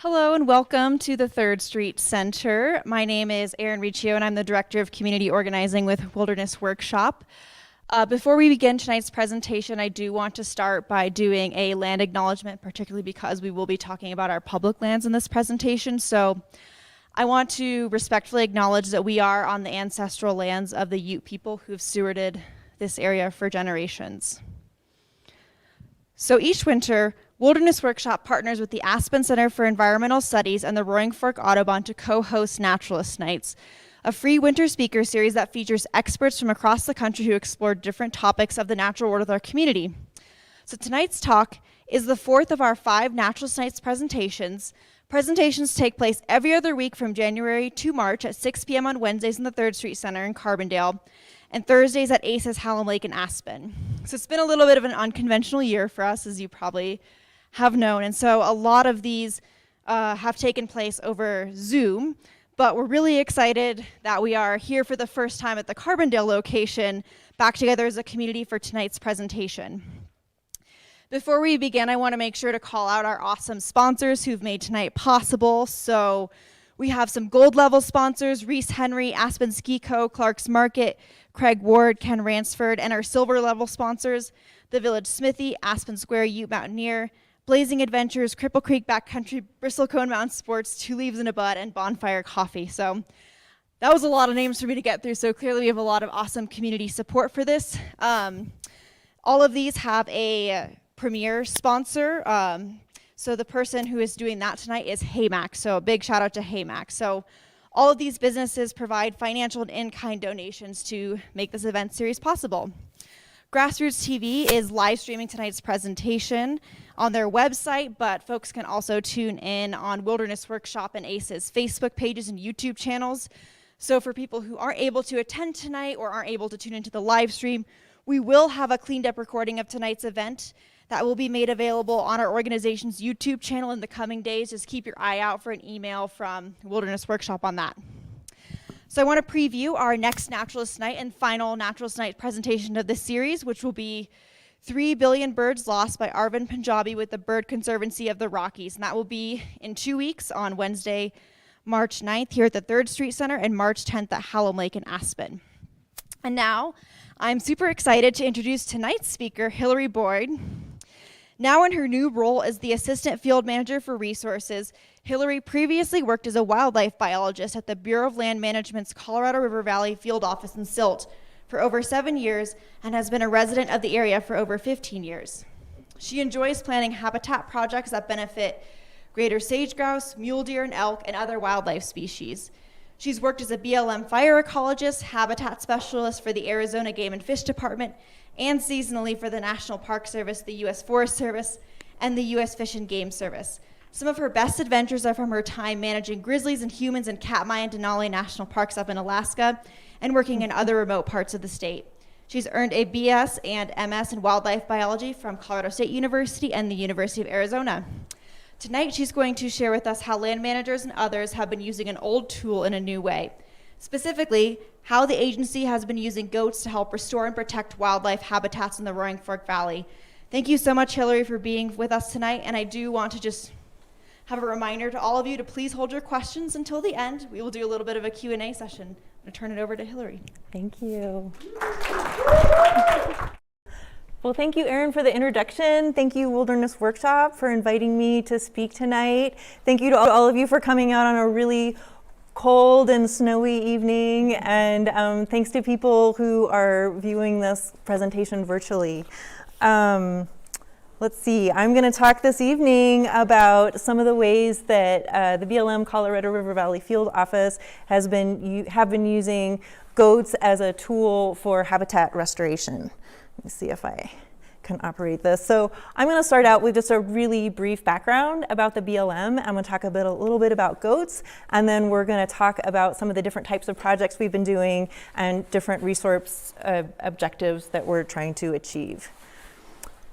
Hello and welcome to the 3rd Street Center. My name is Erin Riccio and I'm the Director of Community Organizing with Wilderness Workshop. Before we begin tonight's presentation, I do want to start by doing a land acknowledgement, particularly because we will be talking about our public lands in this presentation. So I want to respectfully acknowledge that we are on the ancestral lands of the Ute people who've stewarded this area for generations. So each winter, Wilderness Workshop partners with the Aspen Center for Environmental Studies and the Roaring Fork Audubon to co-host Naturalist Nights, a free winter speaker series that features experts from across the country who explore different topics of the natural world of our community. So tonight's talk is the 4th of our 5 Naturalist Nights presentations. Presentations take place every other week from January to March at 6 p.m. on Wednesdays in the 3rd Street Center in Carbondale, and Thursdays at ACES Hallam Lake in Aspen. So it's been a little bit of an unconventional year for us, as you probably have known, and so a lot of these have taken place over Zoom, but we're really excited that we are here for the first time at the Carbondale location, back together as a community for tonight's presentation. Before we begin, I want to make sure to call out our awesome sponsors who've made tonight possible. So we have some gold level sponsors: Reese Henry, Aspen Ski Co., Clark's Market, Craig Ward, Ken Ransford, and our silver level sponsors, the Village Smithy, Aspen Square Ute Mountaineer, Blazing Adventures, Cripple Creek Backcountry, Bristlecone Mountain Sports, Two Leaves in a Bud, and Bonfire Coffee. So that was a lot of names for me to get through, so clearly we have a lot of awesome community support for this. All of these have a premier sponsor. So the person who is doing that tonight is Haymack, so a big shout out to Haymack. So all of these businesses provide financial and in-kind donations to make this event series possible. Grassroots TV is live streaming tonight's presentation on their website, but folks can also tune in on Wilderness Workshop and ACE's Facebook pages and YouTube channels. So for people who aren't able to attend tonight or aren't able to tune into the live stream, we will have a cleaned up recording of tonight's event that will be made available on our organization's YouTube channel in the coming days. Just keep your eye out for an email from Wilderness Workshop on that. So I want to preview our next Naturalist Night and final Naturalist Night presentation of this series, which will be 3 Billion Birds Lost by Arvind Punjabi with the Bird Conservancy of the Rockies. And that will be in 2 weeks on Wednesday, March 9th here at the 3rd Street Center and March 10th at Hallam Lake in Aspen. And now I'm super excited to introduce tonight's speaker, Hilary Boyd. Now in her new role as the Assistant Field Manager for Resources, Hilary previously worked as a wildlife biologist at the Bureau of Land Management's Colorado River Valley Field Office in Silt for over 7 years and has been a resident of the area for over 15 years. She enjoys planning habitat projects that benefit greater sage-grouse, mule deer, and elk, and other wildlife species. She's worked as a BLM fire ecologist, habitat specialist for the Arizona Game and Fish Dept, and seasonally for the National Park Service, the U.S. Forest Service, and the U.S. Fish and Game Service. Some of her best adventures are from her time managing grizzlies and humans in Katmai and Denali National Parks up in Alaska and working in other remote parts of the state. She's earned a BS and MS in wildlife biology from Colorado State University and the University of Arizona. Tonight, she's going to share with us how land managers and others have been using an old tool in a new way. Specifically, how the agency has been using goats to help restore and protect wildlife habitats in the Roaring Fork Valley. Thank you so much, Hilary, for being with us tonight, and I do want to just have a reminder to all of you to please hold your questions until the end. We will do a little bit of a Q&A session. I'm going to turn it over to Hilary. Thank you. Well, thank you, Erin, for the introduction. Thank you, Wilderness Workshop, for inviting me to speak tonight. Thank you to all of you for coming out on a really cold and snowy evening, and thanks to people who are viewing this presentation virtually. Let's see, I'm going to talk this evening about some of the ways that the BLM Colorado River Valley Field Office have been using goats as a tool for habitat restoration. Let me see if I can operate this. So I'm going to start out with just a really brief background about the BLM. I'm going to talk a little bit about goats, and then we're going to talk about some of the different types of projects we've been doing and different resource objectives that we're trying to achieve.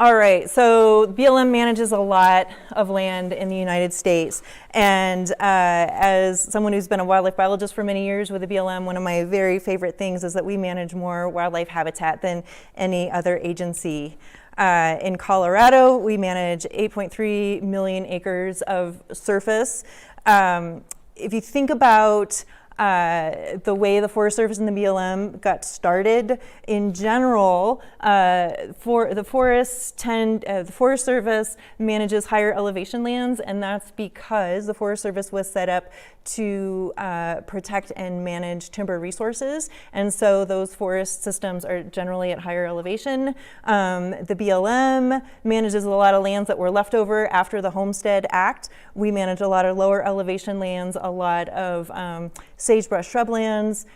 All right, so BLM manages a lot of land in the United States, and as someone who's been a wildlife biologist for many years with the BLM, one of my very favorite things is that we manage more wildlife habitat than any other agency. In Colorado, we manage 8.3 million acres of surface. If you think about the way the Forest Service and the BLM got started, in general, for the Forest Service manages higher elevation lands, and that's because the Forest Service was set up to protect and manage timber resources, and so those forest systems are generally at higher elevation. The BLM manages a lot of lands that were left over after the Homestead Act. We manage a lot of lower elevation lands, a lot of sagebrush shrublands,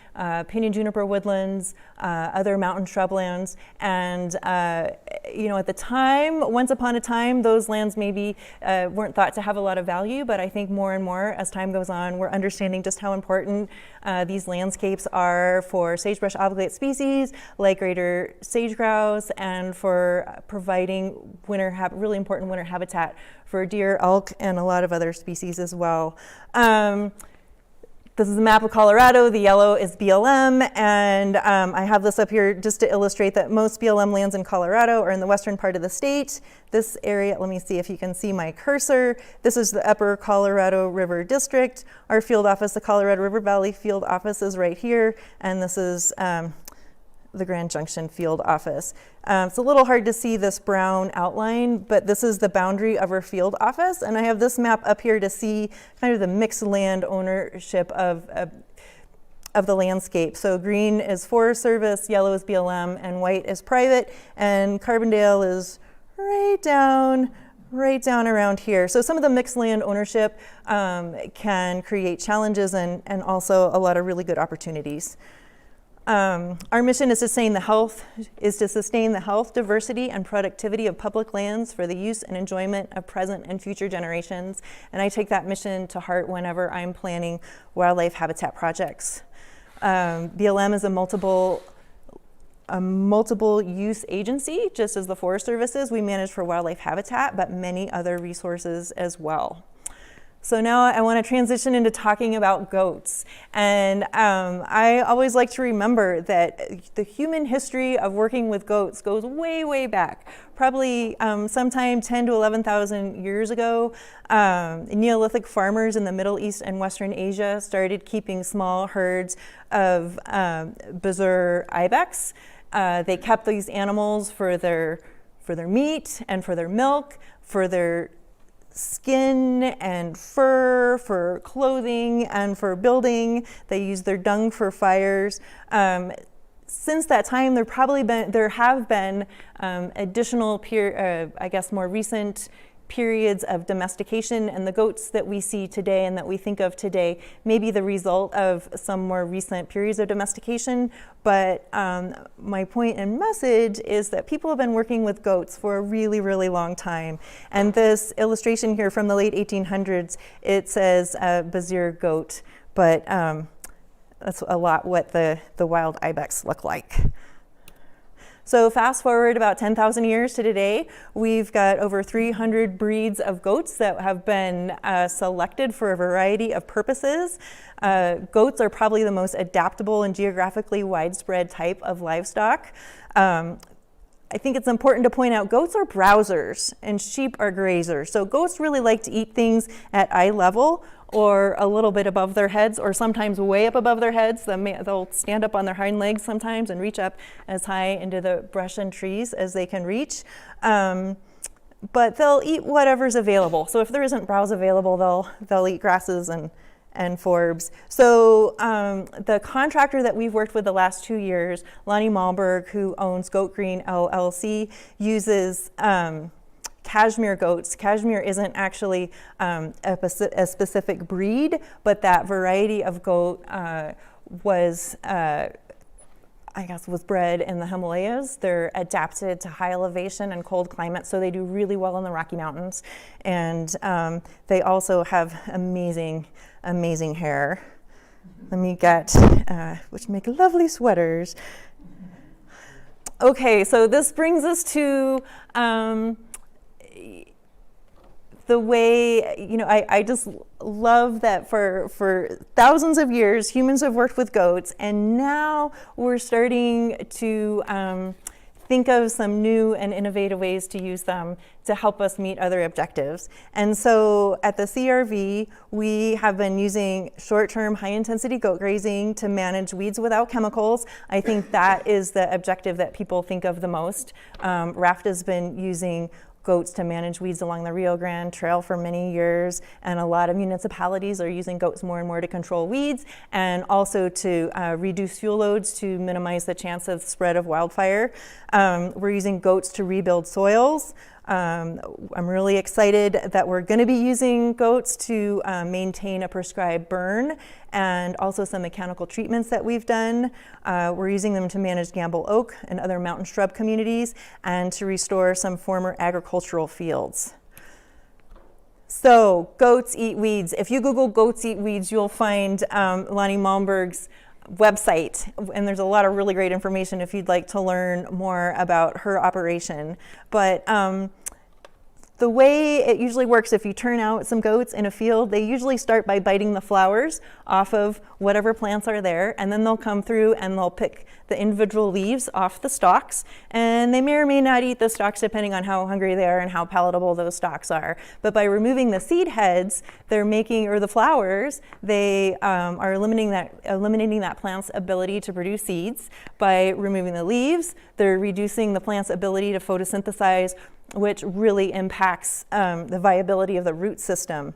pinyon juniper woodlands, other mountain shrublands, and at the time, once upon a time, those lands maybe weren't thought to have a lot of value, but I think more and more as time goes on, we're understanding just how important these landscapes are for sagebrush obligate species like greater sage-grouse, and for providing really important winter habitat for deer, elk, and a lot of other species as well. This is a map of Colorado. The yellow is BLM, and I have this up here just to illustrate that most BLM lands in Colorado are in the western part of the state. This area, let me see if you can see my cursor. This is the Upper Colorado River District. Our field office, the Colorado River Valley Field Office, is right here, and this is the Grand Junction Field Office. It's a little hard to see this brown outline, but this is the boundary of our field office, and I have this map up here to see kind of the mixed land ownership of the landscape. So green is Forest Service, yellow is BLM, and white is private, and Carbondale is right down around here. So some of the mixed land ownership can create challenges and also a lot of really good opportunities. Our mission is to sustain the health, diversity, and productivity of public lands for the use and enjoyment of present and future generations. And I take that mission to heart whenever I'm planning wildlife habitat projects. BLM is a multiple use agency, just as the Forest Service is. We manage for wildlife habitat, but many other resources as well. So now I want to transition into talking about goats. And I always like to remember that the human history of working with goats goes way, way back. Probably sometime 10 to 11,000 years ago, Neolithic farmers in the Middle East and Western Asia started keeping small herds of Bezoar ibex. They kept these animals for their meat and for their milk, for their skin and fur, for clothing, and for building. They use their dung for fires. Since that time, there have been additional more recent periods of domestication, and the goats that we see today and that we think of today may be the result of some more recent periods of domestication. But my point and message is that people have been working with goats for a really, really long time. And this illustration here from the late 1800s, it says Bezoar goat, but that's a lot what the wild ibex look like. So fast forward about 10,000 years to today, we've got over 300 breeds of goats that have been selected for a variety of purposes. Goats are probably the most adaptable and geographically widespread type of livestock. I think it's important to point out goats are browsers and sheep are grazers. So goats really like to eat things at eye level or a little bit above their heads, or sometimes way up above their heads. They'll stand up on their hind legs sometimes and reach up as high into the brush and trees as they can reach. But they'll eat whatever's available. So if there isn't browse available, they'll eat grasses and forbs. So the contractor that we've worked with the last 2 years, Lonnie Malberg, who owns Goat Green LLC, uses cashmere goats. Cashmere isn't actually a specific breed, but that variety of goat was bred in the Himalayas. They're adapted to high elevation and cold climates, so they do really well in the Rocky Mountains. And they also have amazing hair. Let me get, which make lovely sweaters. Okay, so this brings us to the way, I just love that for thousands of years, humans have worked with goats, and now we're starting to think of some new and innovative ways to use them to help us meet other objectives. And so at the CRV, we have been using short-term high-intensity goat grazing to manage weeds without chemicals. I think that is the objective that people think of the most. RAFTA's been using goats to manage weeds along the Rio Grande Trail for many years, and a lot of municipalities are using goats more and more to control weeds and also to reduce fuel loads to minimize the chance of spread of wildfire. We're using goats to rebuild soils. I'm really excited that we're going to be using goats to maintain a prescribed burn, and also some mechanical treatments that we've done. We're using them to manage Gamble oak and other mountain shrub communities, and to restore some former agricultural fields. So, goats eat weeds. If you Google goats eat weeds, you'll find Lonnie Malmberg's website, and there's a lot of really great information if you'd like to learn more about her operation. But the way it usually works, if you turn out some goats in a field, they usually start by biting the flowers off of whatever plants are there, and then they'll come through and they'll pick the individual leaves off the stalks, and they may or may not eat the stalks depending on how hungry they are and how palatable those stalks are. But by removing the seed heads, they're making, or the flowers, they are eliminating that plant's ability to produce seeds. By removing the leaves, they're reducing the plant's ability to photosynthesize, which really impacts the viability of the root system.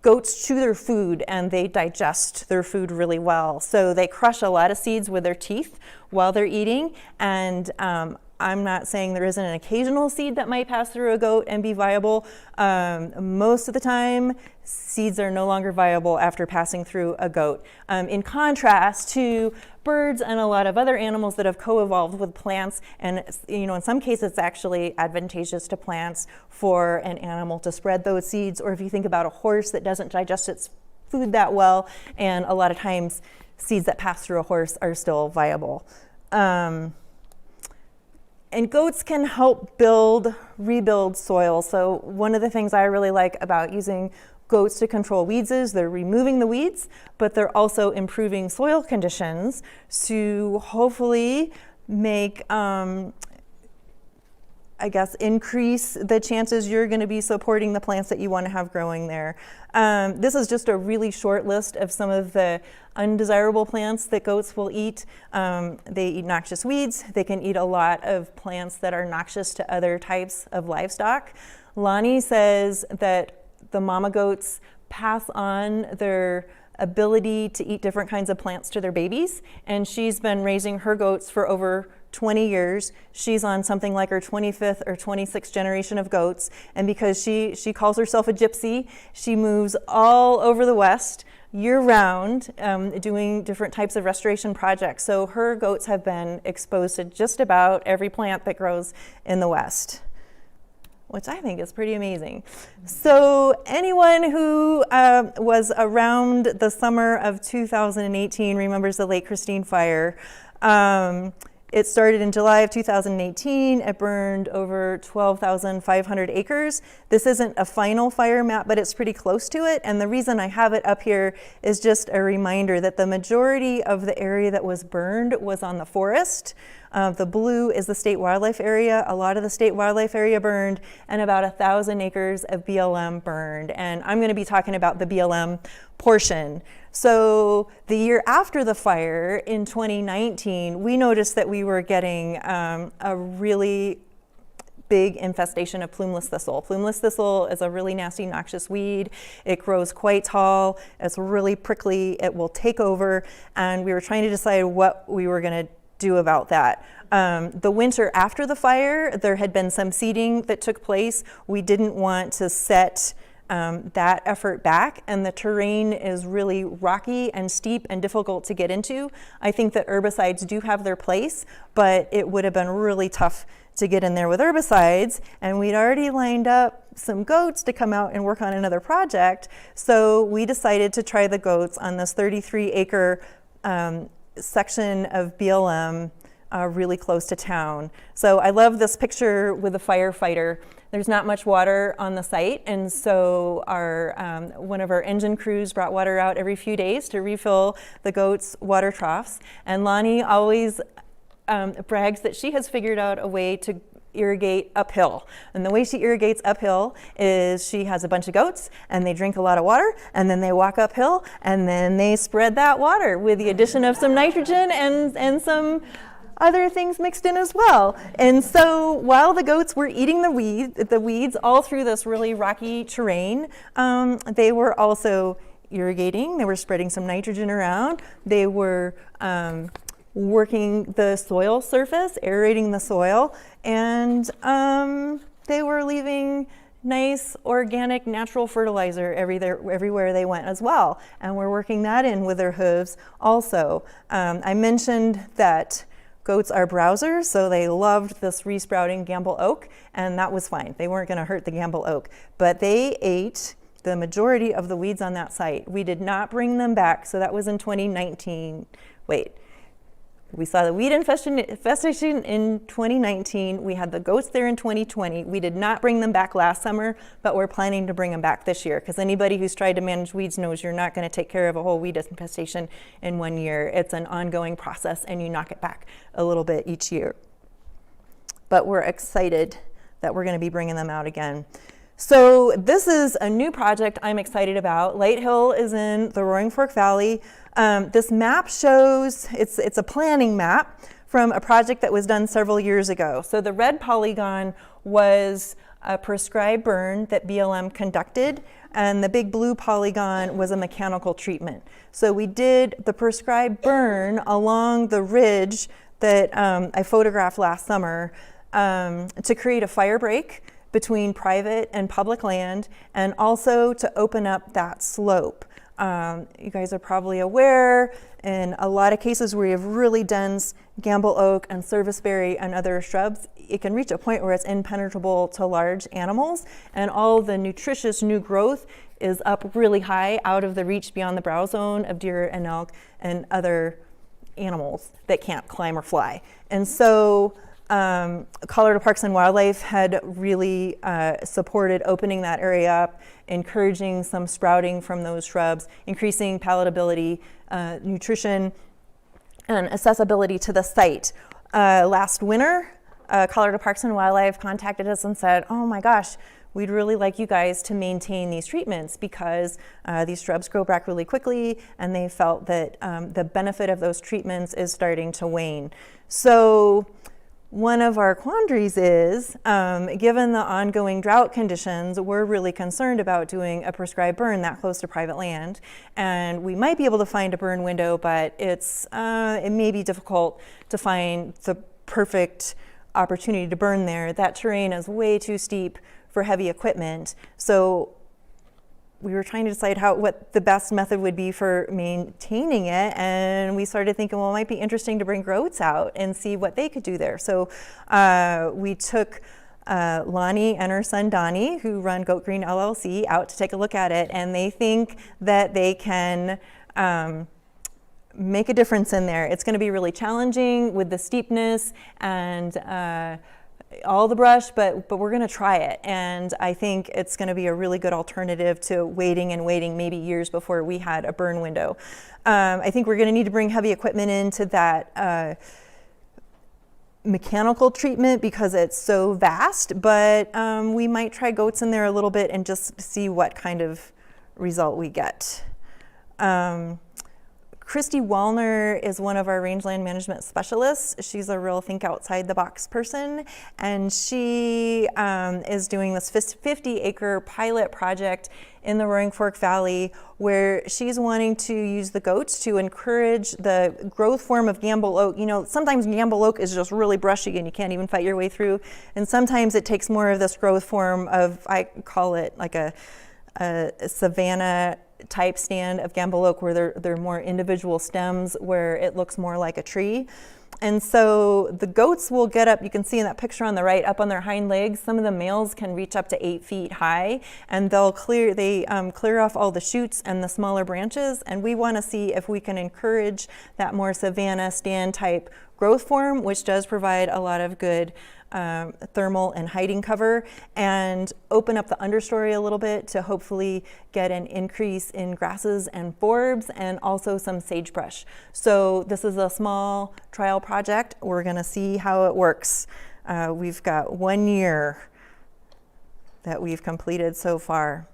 Goats chew their food and they digest their food really well. So they crush a lot of seeds with their teeth while they're eating. And I'm not saying there isn't an occasional seed that might pass through a goat and be viable. Most of the time, seeds are no longer viable after passing through a goat. In contrast to birds and a lot of other animals that have co-evolved with plants, and in some cases it's actually advantageous to plants for an animal to spread those seeds. Or if you think about a horse that doesn't digest its food that well, and a lot of times seeds that pass through a horse are still viable. And goats can help rebuild soil. So one of the things I really like about using goats to control weeds is they're removing the weeds, but they're also improving soil conditions to hopefully make, increase the chances you're going to be supporting the plants that you want to have growing there. This is just a really short list of some of the undesirable plants that goats will eat. They eat noxious weeds. They can eat a lot of plants that are noxious to other types of livestock. Lonnie says that the mama goats pass on their ability to eat different kinds of plants to their babies, and she's been raising her goats for over 20 years. She's on something like her 25th or 26th generation of goats, and because she calls herself a gypsy, she moves all over the West year-round, doing different types of restoration projects. So her goats have been exposed to just about every plant that grows in the West, which I think is pretty amazing. So anyone who was around the summer of 2018 remembers the Lake Christine fire. It started in July of 2018. It burned over 12,500 acres. This isn't a final fire map, but it's pretty close to it. And the reason I have it up here is just a reminder that the majority of the area that was burned was on the forest. The blue is the state wildlife area. A lot of the state wildlife area burned, and about 1,000 acres of BLM burned. And I'm going to be talking about the BLM portion. So the year after the fire in 2019, we noticed that we were getting a really big infestation of plumeless thistle. Plumeless thistle is a really nasty, noxious weed. It grows quite tall. It's really prickly. It will take over. And we were trying to decide what we were going to do about that. The winter after the fire, there had been some seeding that took place. We didn't want to set that effort back, and the terrain is really rocky and steep and difficult to get into. I think that herbicides do have their place, but it would have been really tough to get in there with herbicides, and we'd already lined up some goats to come out and work on another project, so we decided to try the goats on this 33-acre section of BLM really close to town. So I love this picture with the firefighter. There's not much water on the site, and so one of our engine crews brought water out every few days to refill the goats' water troughs. And Lonnie always brags that she has figured out a way to irrigate uphill. And the way she irrigates uphill is she has a bunch of goats and they drink a lot of water, and then they walk uphill and then they spread that water with the addition of some nitrogen and some other things mixed in as well. And so while the goats were eating the weeds all through this really rocky terrain, they were also irrigating. They were spreading some nitrogen around. They were working the soil surface, aerating the soil, and they were leaving nice organic natural fertilizer everywhere they went as well. And we're working that in with their hooves also. I mentioned that goats are browsers, so they loved this resprouting gamble oak, and that was fine. They weren't going to hurt the gamble oak, but they ate the majority of the weeds on that site. We did not bring them back, so that was in 2019. We saw the weed infestation in 2019. We had the goats there in 2020. We did not bring them back last summer, but we're planning to bring them back this year, because anybody who's tried to manage weeds knows you're not going to take care of a whole weed infestation in 1 year. It's an ongoing process, and you knock it back a little bit each year. But we're excited that we're going to be bringing them out again. So this is a new project I'm excited about. Light Hill is in the Roaring Fork Valley. This map shows, it's a planning map from a project that was done several years ago. So the red polygon was a prescribed burn that BLM conducted, and the big blue polygon was a mechanical treatment. So we did the prescribed burn along the ridge that I photographed last summer to create a fire break between private and public land, and also to open up that slope. You guys are probably aware, in a lot of cases where you have really dense gamble oak and serviceberry and other shrubs, it can reach a point where it's impenetrable to large animals, and all the nutritious new growth is up really high out of the reach beyond the browse zone of deer and elk and other animals that can't climb or fly. And so Colorado Parks and Wildlife had really supported opening that area up, encouraging some sprouting from those shrubs, increasing palatability, nutrition, and accessibility to the site. Last winter, Colorado Parks and Wildlife contacted us and said, oh my gosh, we'd really like you guys to maintain these treatments, because these shrubs grow back really quickly, and they felt that the benefit of those treatments is starting to wane. So one of our quandaries is, given the ongoing drought conditions, we're really concerned about doing a prescribed burn that close to private land. And we might be able to find a burn window, but it may be difficult to find the perfect opportunity to burn there. That terrain is way too steep for heavy equipment. So we were trying to decide what the best method would be for maintaining it, and we started thinking, well, it might be interesting to bring goats out and see what they could do there. So we took Lonnie and her son Donnie, who run Goat Green LLC, out to take a look at it, and they think that they can make a difference in there. It's going to be really challenging with the steepness and all the brush, but we're going to try it, and I think it's going to be a really good alternative to waiting maybe years before we had a burn window. I think we're going to need to bring heavy equipment into that mechanical treatment because it's so vast, but we might try goats in there a little bit and just see what kind of result we get. Christy Wallner is one of our rangeland management specialists. She's a real think outside the box person, and she is doing this 50-acre pilot project in the Roaring Fork Valley where she's wanting to use the goats to encourage the growth form of gamble oak. You know, sometimes gamble oak is just really brushy and you can't even fight your way through, and sometimes it takes more of this growth form of, I call it like a savanna type stand of gamble oak, where they're more individual stems where it looks more like a tree. And so the goats will get up, you can see in that picture on the right, up on their hind legs. Some of the males can reach up to 8 feet high, and they'll clear off all the shoots and the smaller branches, and we want to see if we can encourage that more savanna stand type growth form, which does provide a lot of good thermal and hiding cover, and open up the understory a little bit to hopefully get an increase in grasses and forbs and also some sagebrush. So this is a small trial project. We're going to see how it works. We've got 1 year that we've completed so far.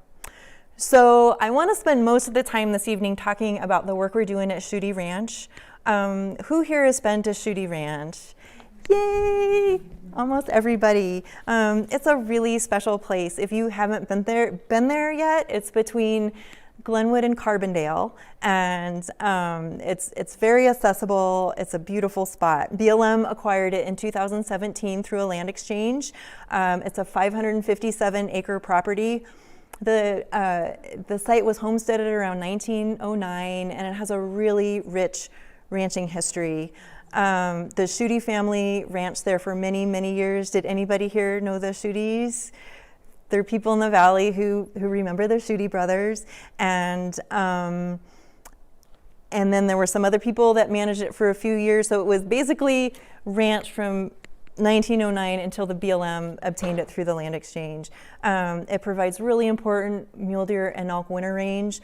So I want to spend most of the time this evening talking about the work we're doing at Sutey Ranch. Who here has been to Schootei Ranch? Yay! Almost everybody. It's a really special place. If you haven't been there yet, it's between Glenwood and Carbondale, and it's very accessible. It's a beautiful spot. BLM acquired it in 2017 through a land exchange. It's a 557-acre property. The site was homesteaded around 1909, and it has a really rich ranching history. The Sutey family ranched there for many, many years. Did anybody here know the Suteys? There are people in the valley who remember the Sutey brothers, and then there were some other people that managed it for a few years. So it was basically ranched from 1909 until the BLM obtained it through the land exchange. It provides really important mule deer and elk winter range.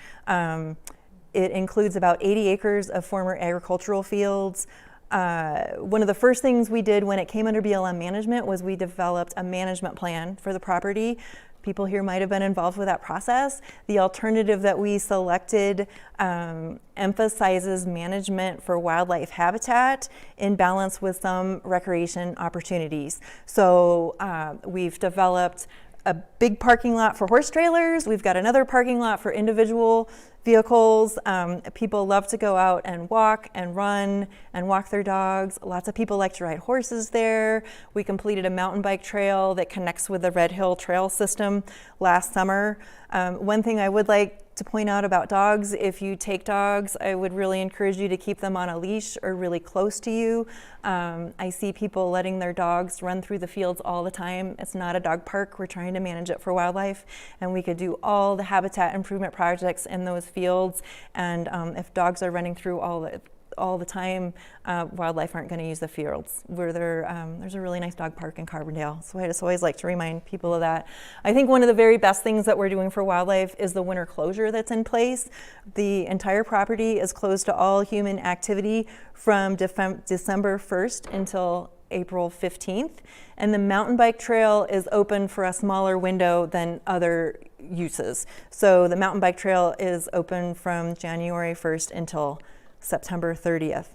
It includes about 80 acres of former agricultural fields. One of the first things we did when it came under BLM management was we developed a management plan for the property. People here might have been involved with that process. The alternative that we selected emphasizes management for wildlife habitat in balance with some recreation opportunities. So we've developed a big parking lot for horse trailers. We've got another parking lot for individual vehicles. People love to go out and walk and run and walk their dogs. Lots of people like to ride horses there. We completed a mountain bike trail that connects with the Red Hill Trail system last summer. One thing I would like to point out about dogs, if you take dogs, I would really encourage you to keep them on a leash or really close to you. I see people letting their dogs run through the fields all the time. It's not a dog park. We're trying to manage it for wildlife, and we could do all the habitat improvement projects in those fields. And if dogs are running through all the time, wildlife aren't going to use the fields. There's a really nice dog park in Carbondale, so I just always like to remind people of that. I think one of the very best things that we're doing for wildlife is the winter closure that's in place. The entire property is closed to all human activity from December 1st until April 15th, and the mountain bike trail is open for a smaller window than other uses. So the mountain bike trail is open from January 1st until September 30th.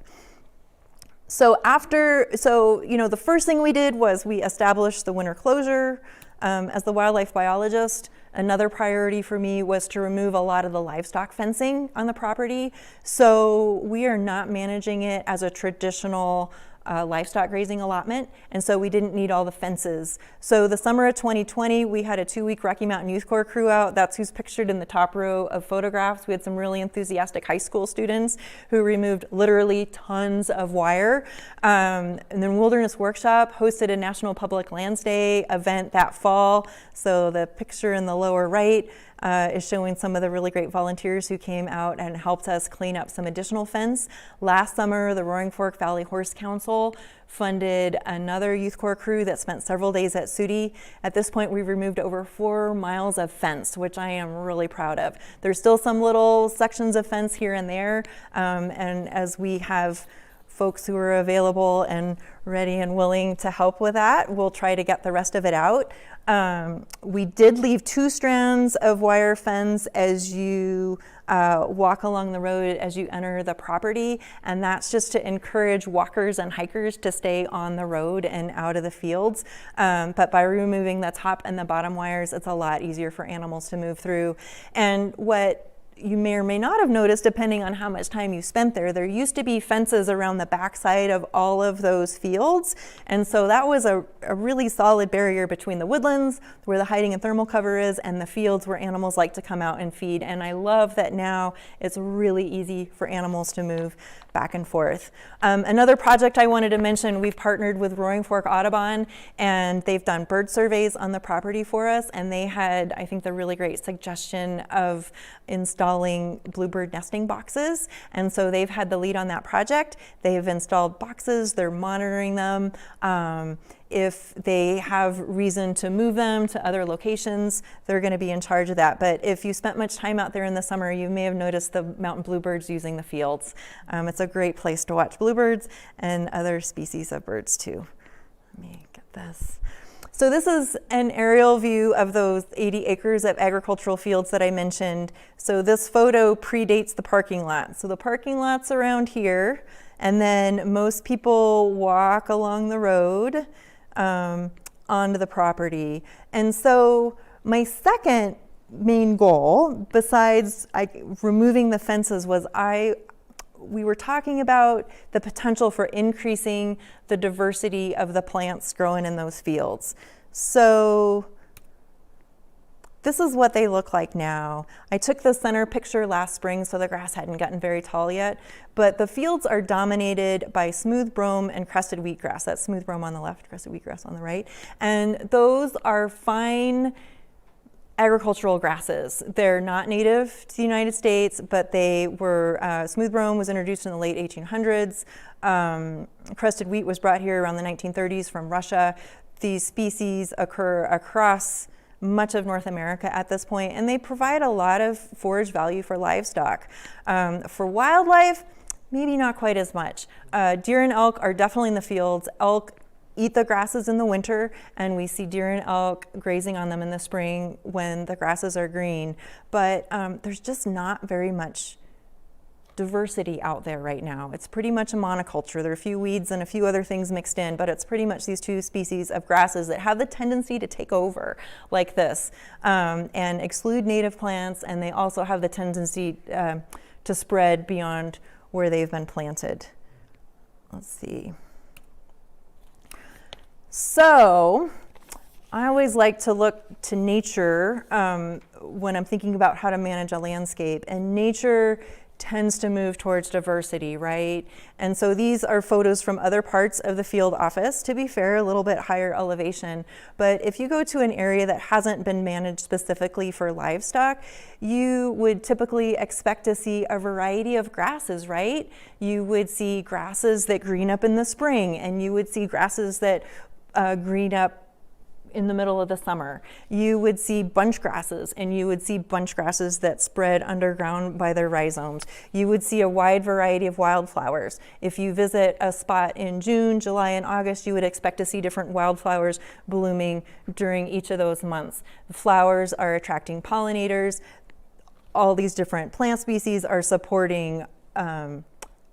So the first thing we did was we established the winter closure. As the wildlife biologist, another priority for me was to remove a lot of the livestock fencing on the property. So we are not managing it as a traditional livestock grazing allotment, and so we didn't need all the fences. So the summer of 2020, we had a 2-week Rocky Mountain Youth Corps crew out. That's who's pictured in the top row of photographs. We had some really enthusiastic high school students who removed literally tons of wire. And then Wilderness Workshop hosted a National Public Lands Day event that fall. So the picture in the lower right is showing some of the really great volunteers who came out and helped us clean up some additional fence. Last summer, the Roaring Fork Valley Horse Council funded another Youth Corps crew that spent several days at Sutey. At this point, we've removed over 4 miles of fence, which I am really proud of. There's still some little sections of fence here and there, and as we have folks who are available and ready and willing to help with that, we'll try to get the rest of it out. We did leave 2 strands of wire fence as you walk along the road as you enter the property, and that's just to encourage walkers and hikers to stay on the road and out of the fields. But by removing the top and the bottom wires, it's a lot easier for animals to move through. And what you may or may not have noticed, depending on how much time you spent there used to be fences around the backside of all of those fields. And so that was a really solid barrier between the woodlands, where the hiding and thermal cover is, and the fields where animals like to come out and feed. And I love that now it's really easy for animals to move back and forth. Another project I wanted to mention, we've partnered with Roaring Fork Audubon, and they've done bird surveys on the property for us, and they had, I think, the really great suggestion of installing installing bluebird nesting boxes. And so they've had the lead on that project. They've installed boxes, they're monitoring them. If they have reason to move them to other locations, they're going to be in charge of that. But if you spent much time out there in the summer, you may have noticed the mountain bluebirds using the fields. It's a great place to watch bluebirds and other species of birds too. Let me get this. So this is an aerial view of those 80 acres of agricultural fields that I mentioned. So this photo predates the parking lot. So the parking lot's around here, and then most people walk along the road onto the property. And so my second main goal, besides removing the fences, was we were talking about the potential for increasing the diversity of the plants growing in those fields. So this is what they look like now. I took the center picture last spring, so the grass hadn't gotten very tall yet, but the fields are dominated by smooth brome and crested wheatgrass. That's smooth brome on the left, crested wheatgrass on the right. And those are fine agricultural grasses. They're not native to the United States, but they were, smooth brome was introduced in the late 1800s. Crested wheat was brought here around the 1930s from Russia. These species occur across much of North America at this point, and they provide a lot of forage value for livestock. For wildlife, maybe not quite as much. Deer and elk are definitely in the fields. Elk eat the grasses in the winter, and we see deer and elk grazing on them in the spring when the grasses are green. But there's just not very much diversity out there right now. It's pretty much a monoculture. There are a few weeds and a few other things mixed in, but it's pretty much these two species of grasses that have the tendency to take over like this and exclude native plants, and they also have the tendency to spread beyond where they've been planted. Let's see. So I always like to look to nature when I'm thinking about how to manage a landscape, and nature tends to move towards diversity, right? And so these are photos from other parts of the field office, to be fair, a little bit higher elevation. But if you go to an area that hasn't been managed specifically for livestock, you would typically expect to see a variety of grasses, right? You would see grasses that green up in the spring, and you would see grasses that green up in the middle of the summer. You would see bunch grasses, and you would see bunch grasses that spread underground by their rhizomes. You would see a wide variety of wildflowers. If you visit a spot in June, July, and August, you would expect to see different wildflowers blooming during each of those months. The flowers are attracting pollinators. All these different plant species are supporting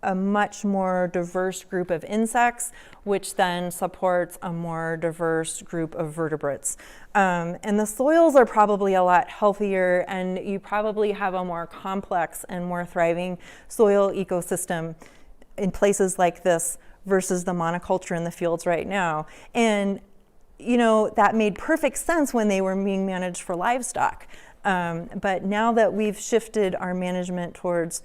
a much more diverse group of insects, which then supports a more diverse group of vertebrates. And the soils are probably a lot healthier, and you probably have a more complex and more thriving soil ecosystem in places like this versus the monoculture in the fields right now. And you know, that made perfect sense when they were being managed for livestock. But now that we've shifted our management towards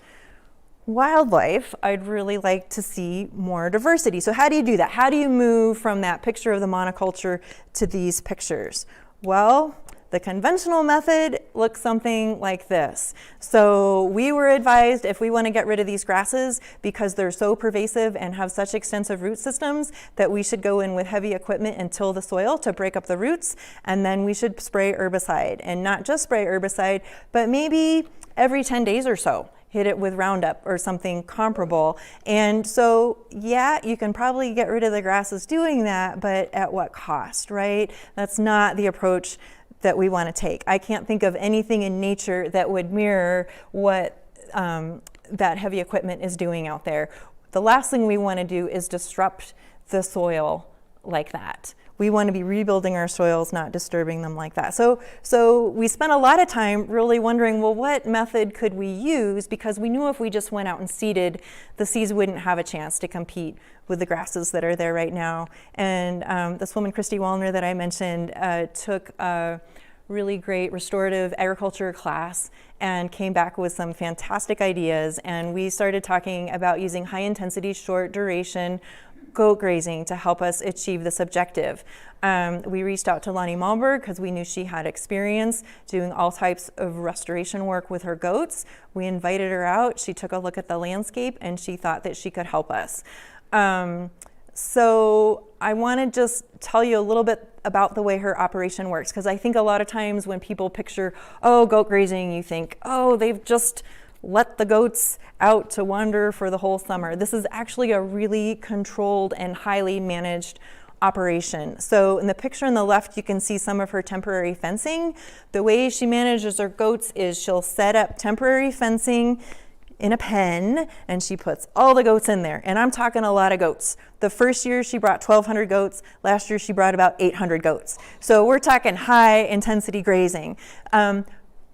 wildlife, I'd really like to see more diversity. So how do you do that? How do you move from that picture of the monoculture to these pictures? Well, the conventional method looks something like this. So we were advised, if we want to get rid of these grasses because they're so pervasive and have such extensive root systems, that we should go in with heavy equipment and till the soil to break up the roots, and then we should spray herbicide. And not just spray herbicide, but maybe every 10 days or so. Hit it with Roundup or something comparable. And so, yeah, you can probably get rid of the grasses doing that, but at what cost, right? That's not the approach that we want to take. I can't think of anything in nature that would mirror what that heavy equipment is doing out there. The last thing we want to do is disrupt the soil like that. We want to be rebuilding our soils, not disturbing them like that. So we spent a lot of time really wondering, well, what method could we use? Because we knew if we just went out and seeded, the seeds wouldn't have a chance to compete with the grasses that are there right now. And this woman, Christy Wallner, that I mentioned, took a really great restorative agriculture class and came back with some fantastic ideas. And we started talking about using high intensity, short duration goat grazing to help us achieve this objective. We reached out to Lonnie Malmberg because we knew she had experience doing all types of restoration work with her goats. We invited her out. She took a look at the landscape and she thought that she could help us. So I want to just tell you a little bit about the way her operation works, because I think a lot of times when people picture, oh, goat grazing, you think, oh, they've just let the goats out to wander for the whole summer. This is actually a really controlled and highly managed operation. So in the picture on the left, you can see some of her temporary fencing. The way she manages her goats is she'll set up temporary fencing in a pen, and she puts all the goats in there. And I'm talking a lot of goats. The first year she brought 1,200 goats. Last year she brought about 800 goats. So we're talking high intensity grazing.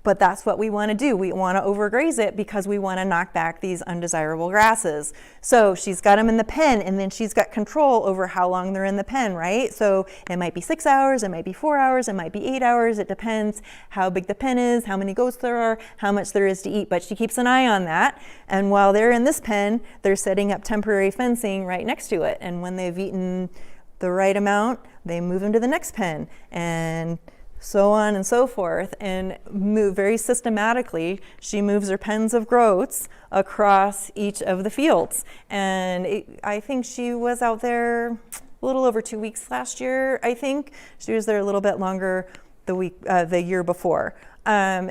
But that's what we want to do. We want to overgraze it because we want to knock back these undesirable grasses. So she's got them in the pen, and then she's got control over how long they're in the pen, right? So it might be 6 hours, it might be 4 hours, it might be 8 hours. It depends how big the pen is, how many goats there are, how much there is to eat. But she keeps an eye on that. And while they're in this pen, they're setting up temporary fencing right next to it. And when they've eaten the right amount, they move them to the next pen, and so on and so forth, and move very systematically. She moves her pens of goats across each of the fields. And I think she was out there a little over 2 weeks last year, I think. She was there a little bit longer the year before.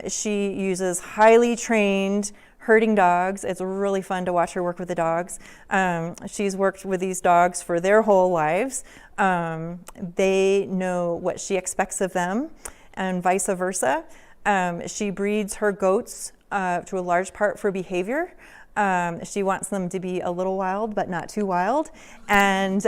She uses highly trained herding dogs. It's really fun to watch her work with the dogs. She's worked with these dogs for their whole lives. They know what she expects of them, and vice versa. She breeds her goats to a large part for behavior. She wants them to be a little wild, but not too wild. And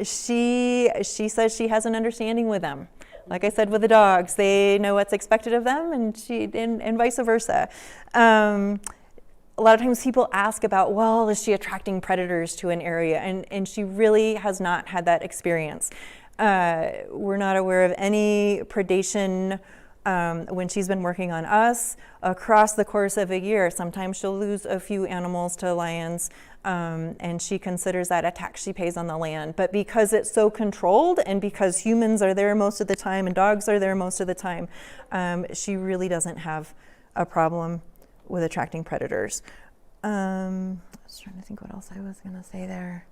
she says she has an understanding with them. Like I said, with the dogs, they know what's expected of them, and vice versa. A lot of times people ask about, well, is she attracting predators to an area? And she really has not had that experience. We're not aware of any predation when she's been working on us across the course of a year. Sometimes she'll lose a few animals to lions, and she considers that a tax she pays on the land. But because it's so controlled, and because humans are there most of the time and dogs are there most of the time, she really doesn't have a problem with attracting predators. I was trying to think what else I was going to say there.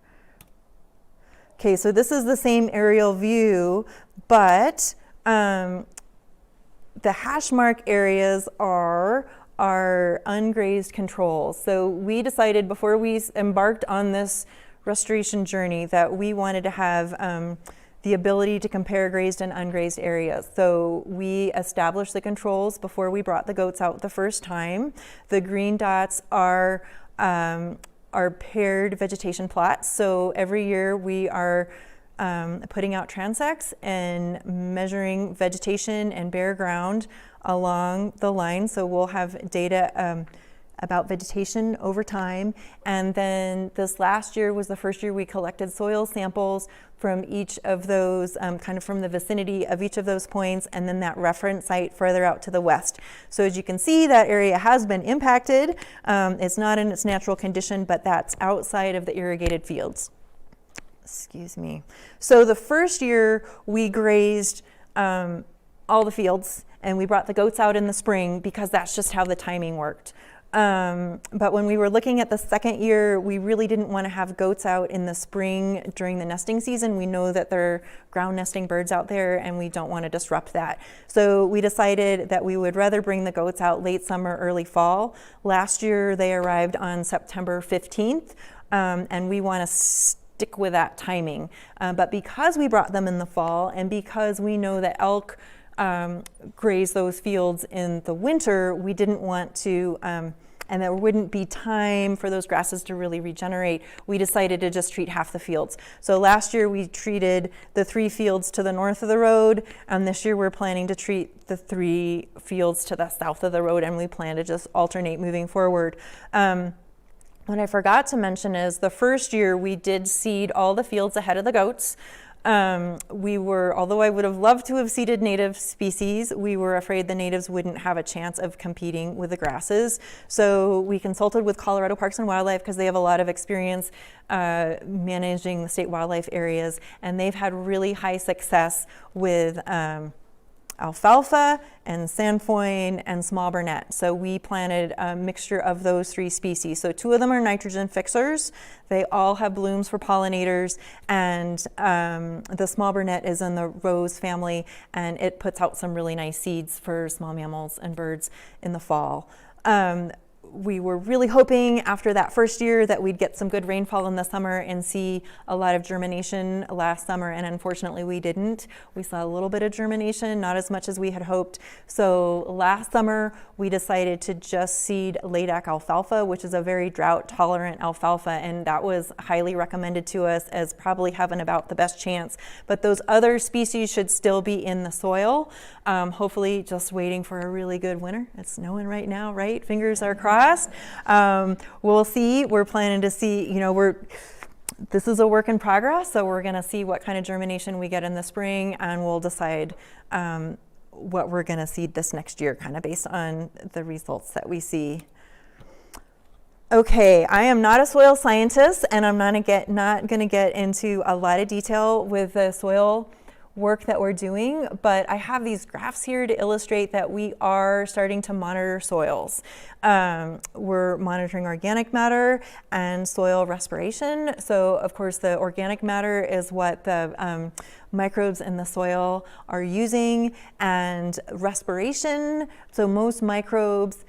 Okay, so this is the same aerial view, but the hash mark areas are our ungrazed controls. So we decided before we embarked on this restoration journey that we wanted to have the ability to compare grazed and ungrazed areas. So we established the controls before we brought the goats out the first time. The green dots are paired vegetation plots. So every year we are putting out transects and measuring vegetation and bare ground along the line. So we'll have data about vegetation over time. And then this last year was the first year we collected soil samples from each of those, kind of from the vicinity of each of those points, and then that reference site further out to the west. So as you can see, that area has been impacted. It's not in its natural condition, but that's outside of the irrigated fields. Excuse me. So the first year we grazed all the fields, and we brought the goats out in the spring because that's just how the timing worked. But when we were looking at the second year, we really didn't want to have goats out in the spring during the nesting season. We know that there are ground nesting birds out there, and we don't want to disrupt that. So we decided that we would rather bring the goats out late summer, early fall. Last year, they arrived on September 15th, and we want to stick with that timing. But because we brought them in the fall, and because we know that elk graze those fields in the winter, we didn't want to, and there wouldn't be time for those grasses to really regenerate. We decided to just treat half the fields. So last year we treated the 3 fields to the north of the road, and this year we're planning to treat the 3 fields to the south of the road, and we plan to just alternate moving forward. What I forgot to mention is the first year we did seed all the fields ahead of the goats. Although I would have loved to have seeded native species, we were afraid the natives wouldn't have a chance of competing with the grasses. So we consulted with Colorado Parks and Wildlife because they have a lot of experience managing the state wildlife areas, and they've had really high success with alfalfa and sandfoin and small burnet. So we planted a mixture of those 3 species. So 2 of them are nitrogen fixers. They all have blooms for pollinators, and the small burnet is in the rose family, and it puts out some really nice seeds for small mammals and birds in the fall. We were really hoping after that first year that we'd get some good rainfall in the summer and see a lot of germination last summer, and unfortunately we didn't. We saw a little bit of germination, not as much as we had hoped. So last summer we decided to just seed Ladakh alfalfa, which is a very drought tolerant alfalfa, and that was highly recommended to us as probably having about the best chance. But those other species should still be in the soil. Hopefully just waiting for a really good winter. It's snowing right now, right? Fingers are crossed. We'll see. We're planning to see, this is a work in progress, so we're going to see what kind of germination we get in the spring, and we'll decide what we're going to seed this next year, kind of based on the results that we see. Okay, I am not a soil scientist, and I'm not going to get into a lot of detail with the soil work that we're doing, but I have these graphs here to illustrate that we are starting to monitor soils. We're monitoring organic matter and soil respiration. So of course the organic matter is what the microbes in the soil are using, and respiration, so most microbes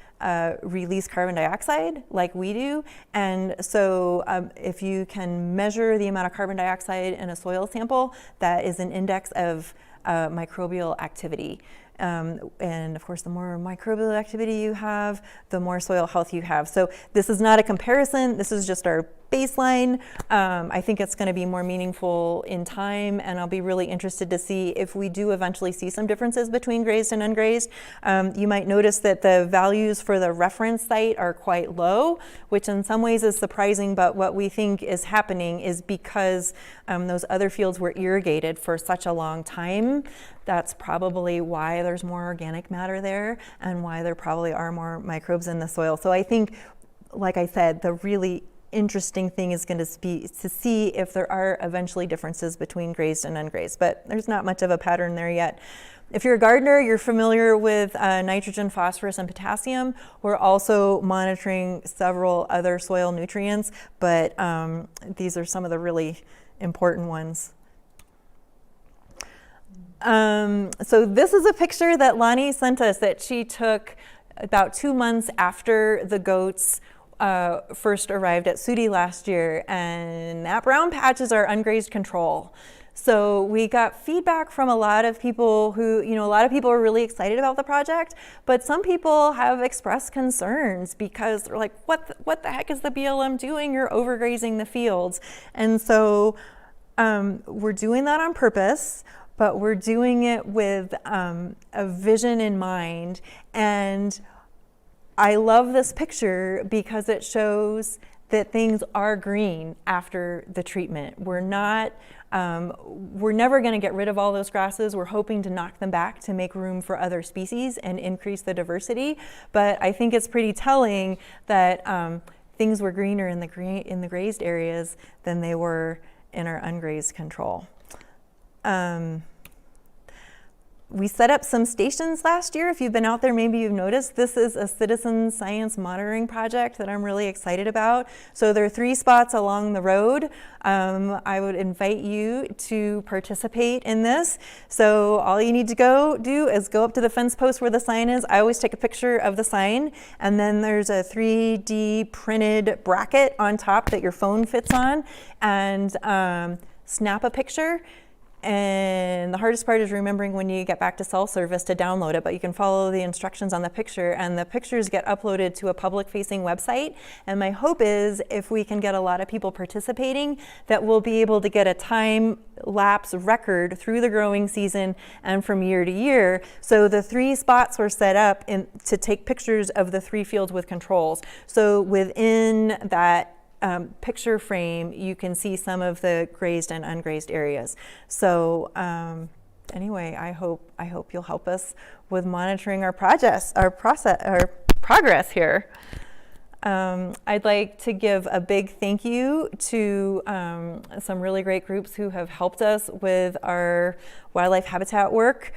release carbon dioxide like we do, and so if you can measure the amount of carbon dioxide in a soil sample, that is an index of microbial activity. And of course, the more microbial activity you have, the more soil health you have. So this is not a comparison, this is just our baseline. I think it's going to be more meaningful in time, and I'll be really interested to see if we do eventually see some differences between grazed and ungrazed. You might notice that the values for the reference site are quite low, which in some ways is surprising, but what we think is happening is because those other fields were irrigated for such a long time. That's probably why there's more organic matter there, and why there probably are more microbes in the soil. So I think, like I said, the really interesting thing is going to be to see if there are eventually differences between grazed and ungrazed, but there's not much of a pattern there yet. If you're a gardener, you're familiar with nitrogen, phosphorus, and potassium. We're also monitoring several other soil nutrients, but these are some of the really important ones. So this is a picture that Lonnie sent us that she took about 2 months after the goats first arrived at Sutey last year, and that brown patch is our ungrazed control. So we got feedback from a lot of people who, a lot of people are really excited about the project, but some people have expressed concerns because they're like, what the heck is the BLM doing? You're overgrazing the fields. And so we're doing that on purpose, but we're doing it with a vision in mind. And I love this picture because it shows that things are green after the treatment. We're never going to get rid of all those grasses. We're hoping to knock them back to make room for other species and increase the diversity. But I think it's pretty telling that things were greener in the grazed areas than they were in our ungrazed control. We set up some stations last year. If you've been out there, maybe you've noticed this is a citizen science monitoring project that I'm really excited about. So there are 3 spots along the road. I would invite you to participate in this. So all you need to go do is go up to the fence post where the sign is. I always take a picture of the sign, and then there's a 3D printed bracket on top that your phone fits on, and snap a picture. And the hardest part is remembering when you get back to cell service to download it, but you can follow the instructions on the picture, and the pictures get uploaded to a public-facing website. And my hope is if we can get a lot of people participating, that we'll be able to get a time-lapse record through the growing season and from year to year. So the 3 spots were set up to take pictures of the 3 fields with controls. So within that picture frame, you can see some of the grazed and ungrazed areas. So anyway, I hope you'll help us with monitoring our progress here. I'd like to give a big thank you to some really great groups who have helped us with our wildlife habitat work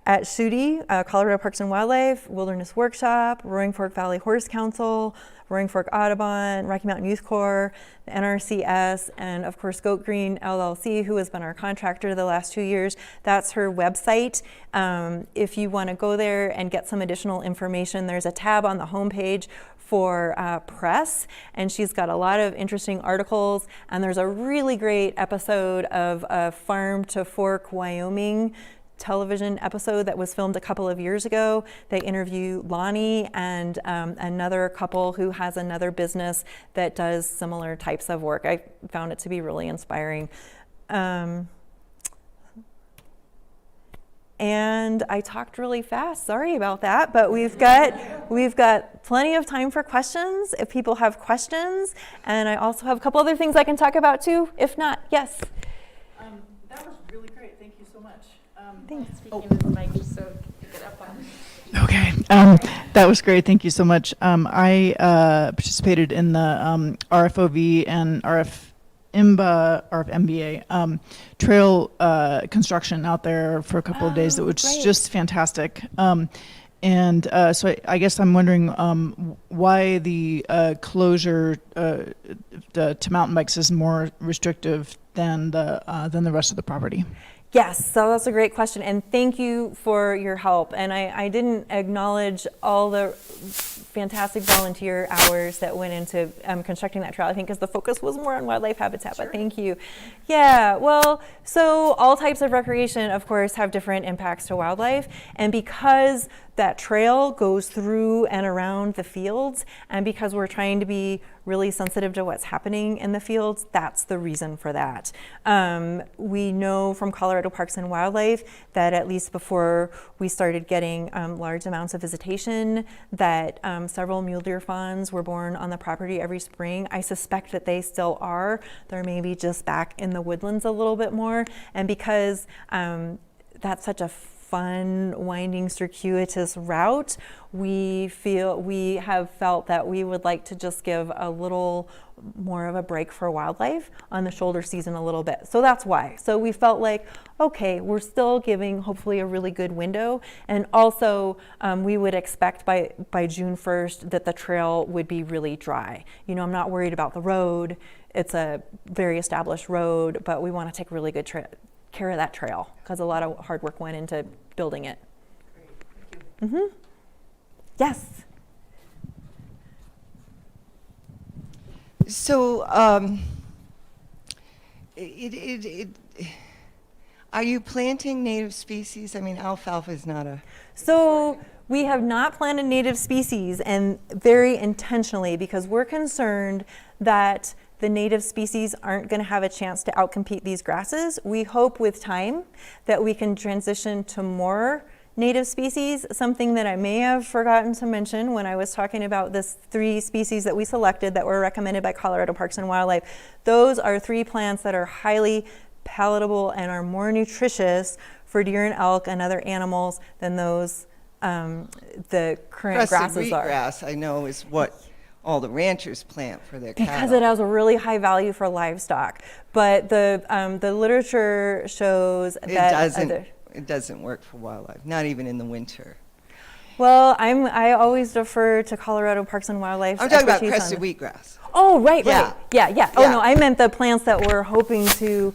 at Sutey, Colorado Parks and Wildlife, Wilderness Workshop, Roaring Fork Valley Horse Council, Roaring Fork Audubon, Rocky Mountain Youth Corps, the NRCS, and of course Goat Green LLC, who has been our contractor the last 2 years. That's her website. If you want to go there and get some additional information, there's a tab on the homepage for press, and she's got a lot of interesting articles, and there's a really great episode of a Farm to Fork, Wyoming television episode that was filmed a couple of years ago. They interview Lonnie and another couple who has another business that does similar types of work. I found it to be really inspiring. And I talked really fast, sorry about that, but we've got plenty of time for questions if people have questions, and I also have a couple other things I can talk about too. If not, yes. That was really great, thank you so much. Thanks. Okay, that was great. Thank you so much. I participated in the RFOV and RFMBA trail construction out there for a couple of days, which was just fantastic. So I guess I'm wondering why the closure to mountain bikes is more restrictive than the rest of the property. Yes, so that's a great question, and thank you for your help. And I didn't acknowledge all the fantastic volunteer hours that went into constructing that trail, I think, because the focus was more on wildlife habitat, but thank you. Yeah, well, so all types of recreation, of course, have different impacts to wildlife, and because that trail goes through and around the fields, and because we're trying to be really sensitive to what's happening in the fields, that's the reason for that. We know from Colorado Parks and Wildlife that at least before we started getting large amounts of visitation, that several mule deer fawns were born on the property every spring. I suspect that they still are. They're maybe just back in the woodlands a little bit more, and because that's such a fun, winding, circuitous route, we have felt that we would like to just give a little more of a break for wildlife on the shoulder season a little bit. So that's why. So we felt like, okay, we're still giving hopefully a really good window, and also we would expect by June 1st that the trail would be really dry. You know, I'm not worried about the road. It's a very established road, but we want to take really good care of that trail because a lot of hard work went into building it. Great, thank you. Yes. So, are you planting native species? I mean, alfalfa is not a... So we have not planted native species, and very intentionally, because we're concerned that the native species aren't going to have a chance to outcompete these grasses. We hope with time that we can transition to more native species. Something that I may have forgotten to mention when I was talking about this 3 species that we selected that were recommended by Colorado Parks and Wildlife. Those are 3 plants that are highly palatable and are more nutritious for deer and elk and other animals than those the current grasses are. Wheatgrass, I know, is what all the ranchers plant for their cattle. Because it has a really high value for livestock. But the literature shows that it doesn't work for wildlife, not even in the winter. Well, I always defer to Colorado Parks and Wildlife. I'm talking about crested wheatgrass. Oh, right. Yeah. Oh, no, I meant the plants that we're hoping to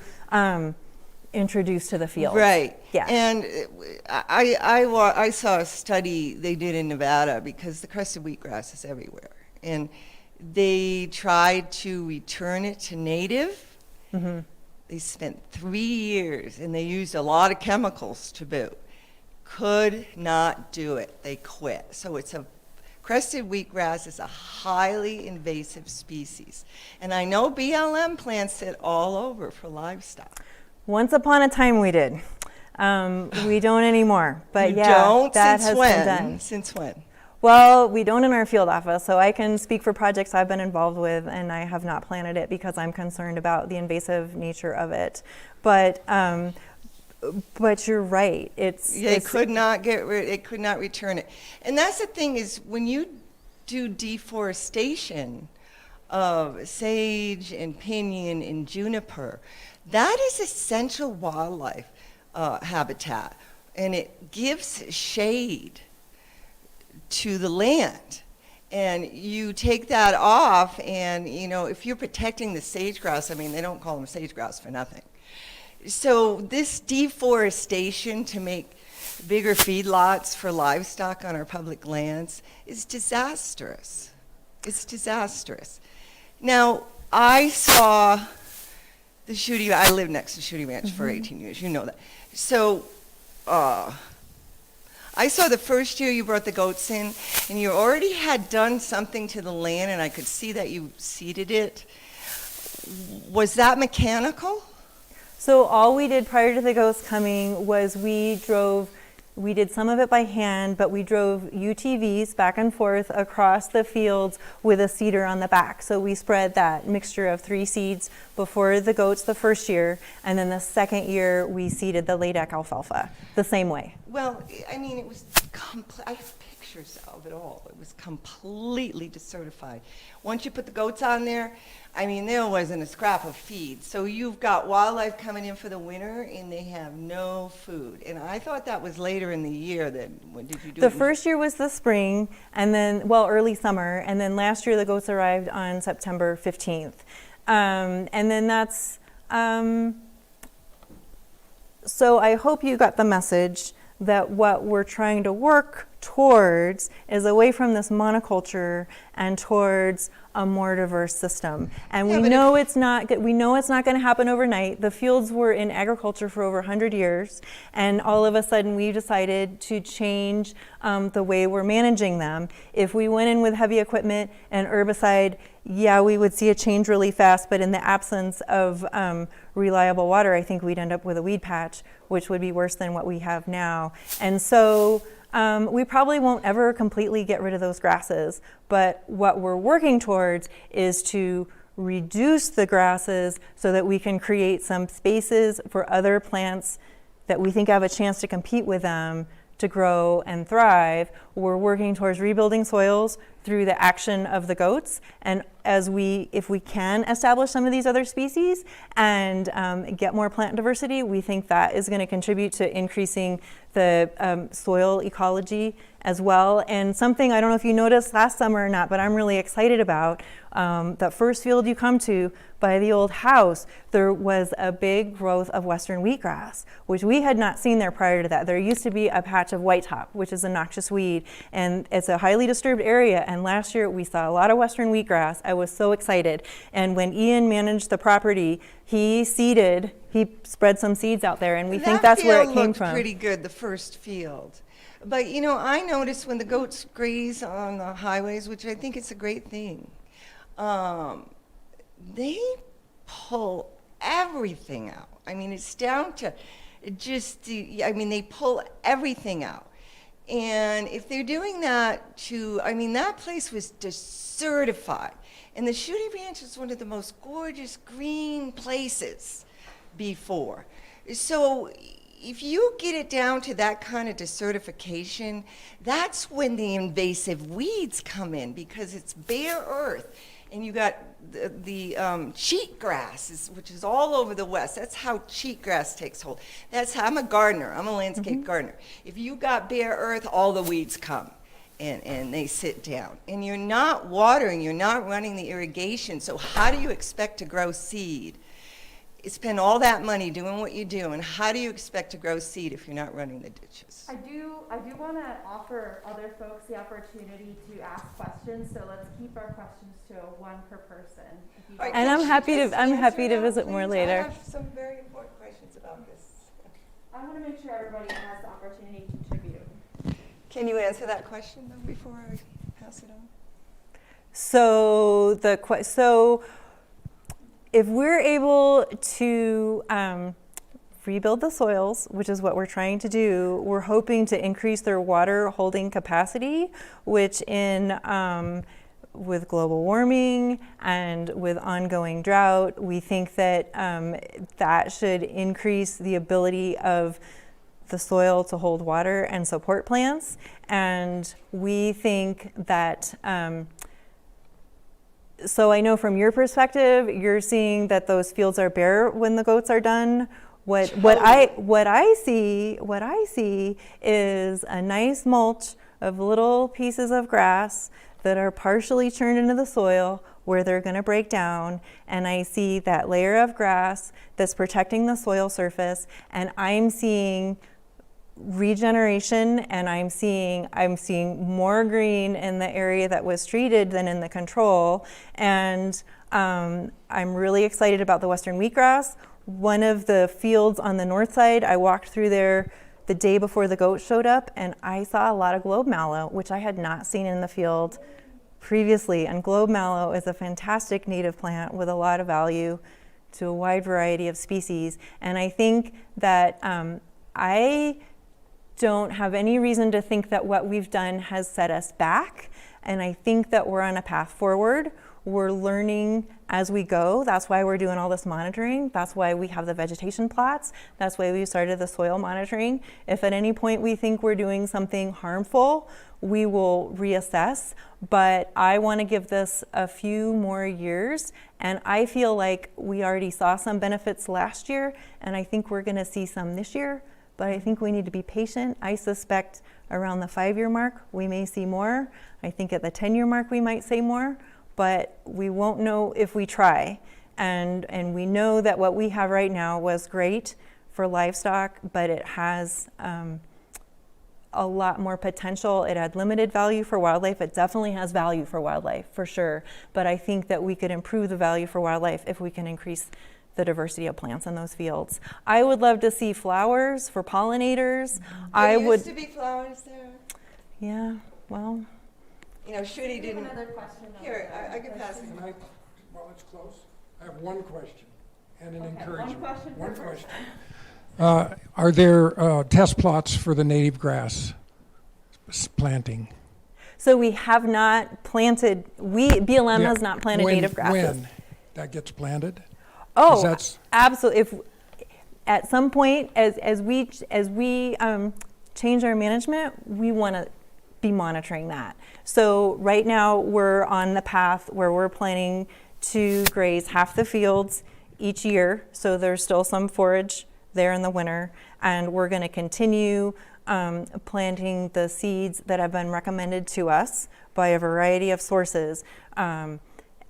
introduce to the field. Right. Yeah. And I saw a study they did in Nevada because the crested wheatgrass is everywhere. And they tried to return it to native. Mm-hmm. They spent 3 years and they used a lot of chemicals to boot. Could not do it. They quit. So crested wheatgrass is a highly invasive species. And I know BLM plants it all over for livestock. Once upon a time we did. We don't anymore. But you yeah, don't? that Since has when? been done. Since when? Well, we don't in our field office, so I can speak for projects I've been involved with, and I have not planted it because I'm concerned about the invasive nature of it. But you're right. It could not return it. And that's the thing is when you do deforestation of sage and pinyon and juniper, that is essential wildlife habitat, and it gives shade to the land. And you take that off, and if you're protecting the sage-grouse, I mean, they don't call them sage-grouse for nothing. So this deforestation to make bigger feedlots for livestock on our public lands is disastrous. It's disastrous. Now, I saw the Schootei, I lived next to Sutey Ranch for 18 years, you know that. So, I saw the first year you brought the goats in, and you already had done something to the land, and I could see that you seeded it. Was that mechanical? So all we did prior to the goats coming was we did some of it by hand, but we drove UTVs back and forth across the fields with a seeder on the back. So we spread that mixture of 3 seeds before the goats the first year, and then the second year we seeded the latex alfalfa the same way. Well, I mean, it was I have pictures of it all. It was completely desertified. Once you put the goats on there, I mean, there wasn't a scrap of feed. So you've got wildlife coming in for the winter, and they have no food. And I thought that was later in the year. When did you do it? The first year was the spring, and then, early summer, and then last year the goats arrived on September 15th. And then that's, so I hope you got the message that what we're trying to work towards is away from this monoculture and towards a more diverse system. And we know it's not going to happen overnight. The fields were in agriculture for over 100 years, and all of a sudden we decided to change the way we're managing them. If we went in with heavy equipment and herbicide, yeah, we would see a change really fast, but in the absence of reliable water, I think we'd end up with a weed patch, which would be worse than what we have now. And so we probably won't ever completely get rid of those grasses, but what we're working towards is to reduce the grasses so that we can create some spaces for other plants that we think have a chance to compete with them to grow and thrive. We're working towards rebuilding soils through the action of the goats, and if we can establish some of these other species and get more plant diversity, we think that is going to contribute to increasing the soil ecology as well. And something, I don't know if you noticed last summer or not, but I'm really excited about, the first field you come to by the old house, there was a big growth of western wheatgrass, which we had not seen there prior to that. There used to be a patch of whitetop, which is a noxious weed, and it's a highly disturbed area, and last year we saw a lot of western wheatgrass. I was so excited. And when Ian managed the property, he spread some seeds out there, and we think that's where it came from. That pretty good, the first field. But I noticed when the goats graze on the highways, which I think is a great thing, they pull everything out. I mean, it's down to they pull everything out. And if they're doing that that place was desertified. And the Schootei Ranch is one of the most gorgeous green places before. So if you get it down to that kind of desertification, that's when the invasive weeds come in, because it's bare earth. And you got the cheatgrass, which is all over the West. That's how cheatgrass takes hold. I'm a gardener. I'm a landscape gardener. If you got bare earth, all the weeds come, and they sit down. And you're not watering. You're not running the irrigation. So how do you expect to grow seed? You spend all that money doing what you do, and how do you expect to grow seed if you're not running the ditches? I do want to offer other folks the opportunity to ask questions, so let's keep our questions to one per person. And I'm happy to visit more later. I have some very important questions about this. I want to make sure everybody has the opportunity to contribute. Can you answer that question though before I pass it on? So if we're able to rebuild the soils, which is what we're trying to do. We're hoping to increase their water holding capacity, which with global warming and with ongoing drought, we think that that should increase the ability of the soil to hold water and support plants. And we think that, so I know from your perspective, you're seeing that those fields are bare when the goats are done. What I see is a nice mulch of little pieces of grass that are partially turned into the soil where they're going to break down, and I see that layer of grass that's protecting the soil surface, and I'm seeing regeneration, and I'm seeing more green in the area that was treated than in the control. And I'm really excited about the western wheatgrass. One of the fields on the north side, I walked through there the day before the goat showed up, and I saw a lot of globe mallow, which I had not seen in the field previously. And globe mallow is a fantastic native plant with a lot of value to a wide variety of species. And I think that I don't have any reason to think that what we've done has set us back. And I think that we're on a path forward. We're learning as we go. That's why we're doing all this monitoring. That's why we have the vegetation plots. That's why we started the soil monitoring. If at any point we think we're doing something harmful, we will reassess. But I want to give this a few more years. And I feel like we already saw some benefits last year, and I think we're going to see some this year. But I think we need to be patient. I suspect around the 5-year mark, we may see more. I think at the 10-year mark, we might see more. But we won't know if we try. And we know that what we have right now was great for livestock, but it has a lot more potential. It had limited value for wildlife. It definitely has value for wildlife, for sure. But I think that we could improve the value for wildlife if we can increase the diversity of plants in those fields. I would love to see flowers for pollinators. There used to be flowers there. Yeah, well. You know, Sutey didn't. Another question. Here, I can pass it. While it's close, I have one question and an Okay, encouragement. one question. Are there test plots for the native grass planting? So we have not planted, BLM has not planted native grasses. When that gets planted? Oh, That's- absolutely. If at some point, as we change our management, we want to be monitoring that. So right now we're on the path where we're planning to graze half the fields each year. So there's still some forage there in the winter, and we're going to continue planting the seeds that have been recommended to us by a variety of sources.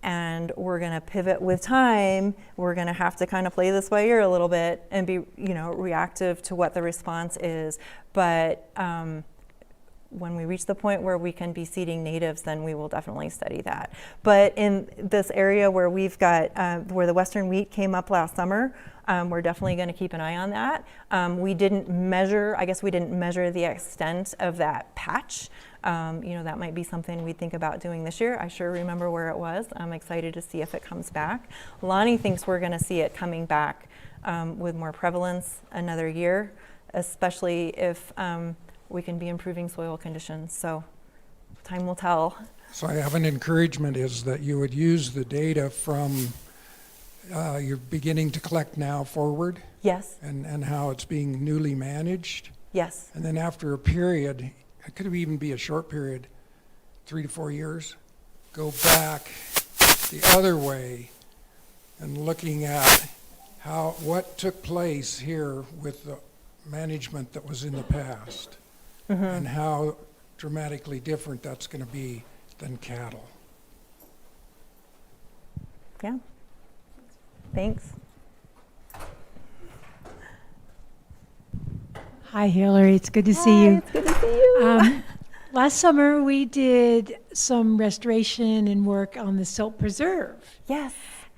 And we're going to pivot with time. We're going to have to kind of play this by ear a little bit and be, reactive to what the response is. But when we reach the point where we can be seeding natives, then we will definitely study that. But in this area where we've got, where the western wheat came up last summer, we're definitely going to keep an eye on that. We didn't measure the extent of that patch. That might be something we'd think about doing this year. I sure remember where it was. I'm excited to see if it comes back. Lonnie thinks we're going to see it coming back with more prevalence another year, especially if we can be improving soil conditions. So time will tell. So I have an encouragement is that you would use the data from you're beginning to collect now forward. Yes. And how it's being newly managed. Yes. And then after a period, it could even be a short period, 3 to 4 years, go back the other way and looking at what took place here with the management that was in the past, and how dramatically different that's going to be than cattle. Yeah. Thanks. Hi, Hilary. It's good to see you. It's good to see you. Last summer, we did some restoration and work on the Silt Preserve. Yes.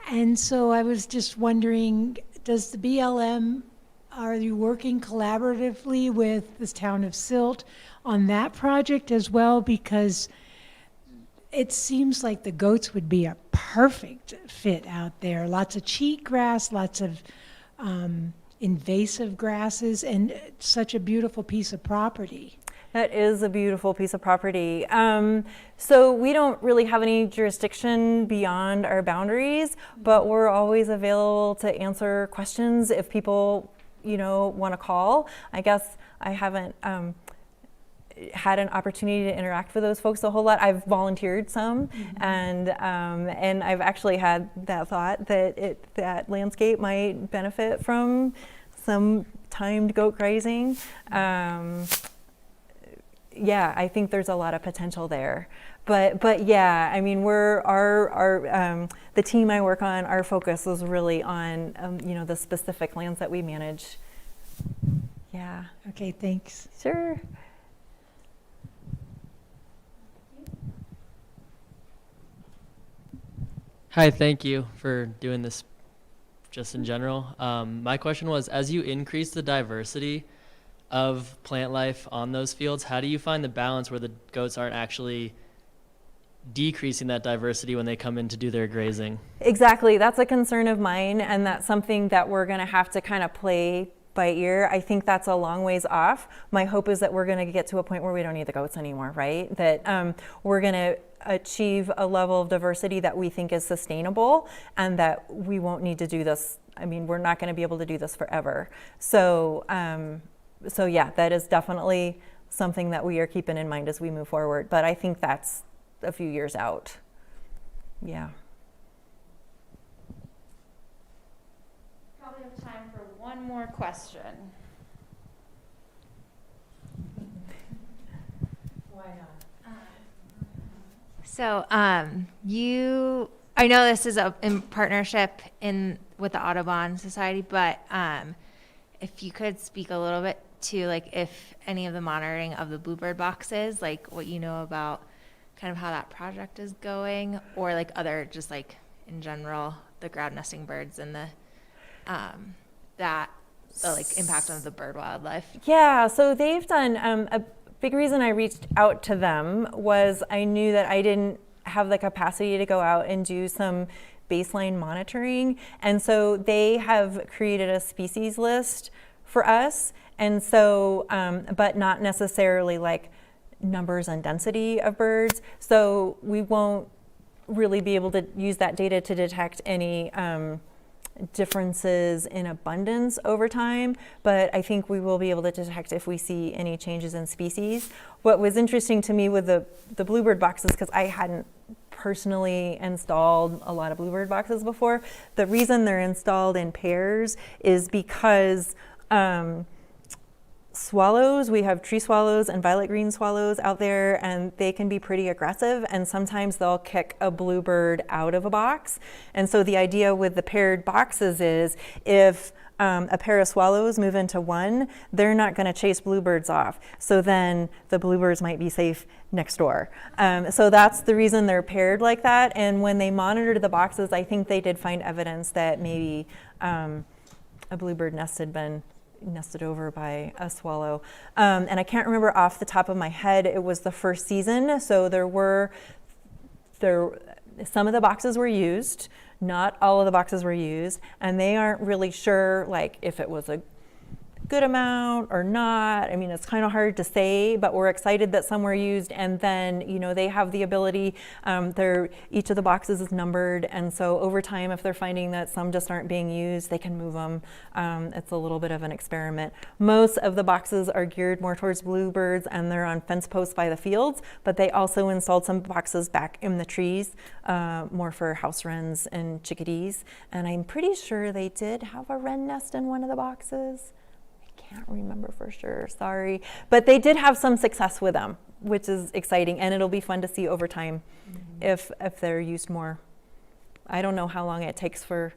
And so I was just wondering, does the BLM, are you working collaboratively with the town of Silt on that project as well? Because it seems like the goats would be a perfect fit out there. Lots of cheatgrass, lots of invasive grasses and such a beautiful piece of property. That is a beautiful piece of property. So we don't really have any jurisdiction beyond our boundaries, but we're always available to answer questions if people, want to call. I guess I haven't had an opportunity to interact with those folks a whole lot. I've volunteered some, and I've actually had that thought that landscape might benefit from some timed goat grazing. Yeah, I think there's a lot of potential there. But yeah, I mean, the team I work on, our focus is really on, the specific lands that we manage. Yeah. Okay, thanks. Sure. Hi, thank you for doing this just in general. My question was, as you increase the diversity of plant life on those fields, how do you find the balance where the goats aren't actually decreasing that diversity when they come in to do their grazing? Exactly. That's a concern of mine, and that's something that we're going to have to kind of play by ear. I think that's a long ways off. My hope is that we're going to get to a point where we don't need the goats anymore, right? That we're going to achieve a level of diversity that we think is sustainable, and that we won't need to do this. I mean, we're not going to be able to do this forever. So yeah, that is definitely something that we are keeping in mind as we move forward. But I think that's a few years out. Yeah. Probably have time for one more question. Why not? So, I know this is in partnership with the Audubon Society, but if you could speak a little bit to if any of the monitoring of the bluebird boxes, what you know about kind of how that project is going, or other just in general the ground nesting birds and the impact on the bird wildlife. Yeah, so they've done a big reason I reached out to them was I knew that I didn't have the capacity to go out and do some baseline monitoring, and so they have created a species list for us, and so but not necessarily numbers and density of birds, so we won't really be able to use that data to detect any differences in abundance over time, but I think we will be able to detect if we see any changes in species. What was interesting to me with the bluebird boxes, because I hadn't personally installed a lot of bluebird boxes before, the reason they're installed in pairs is because swallows, we have tree swallows and violet green swallows out there, and they can be pretty aggressive, and sometimes they'll kick a bluebird out of a box. And so the idea with the paired boxes is if a pair of swallows move into one, they're not going to chase bluebirds off. So then the bluebirds might be safe next door. So that's the reason they're paired like that. And when they monitored the boxes, I think they did find evidence that maybe a bluebird nest had been nested over by a swallow. And I can't remember off the top of my head, it was the first season. So some of the boxes were used, not all of the boxes were used, and they aren't really sure if it was a good amount or not. I mean, it's kind of hard to say, but we're excited that some were used, and then they have the ability, each of the boxes is numbered, and so over time, if they're finding that some just aren't being used, they can move them. It's a little bit of an experiment. Most of the boxes are geared more towards bluebirds, and they're on fence posts by the fields, but they also installed some boxes back in the trees, more for house wrens and chickadees, and I'm pretty sure they did have a wren nest in one of the boxes. Can't remember for sure, sorry, but they did have some success with them, which is exciting, and it'll be fun to see over time if they're used more. I don't know how long it takes for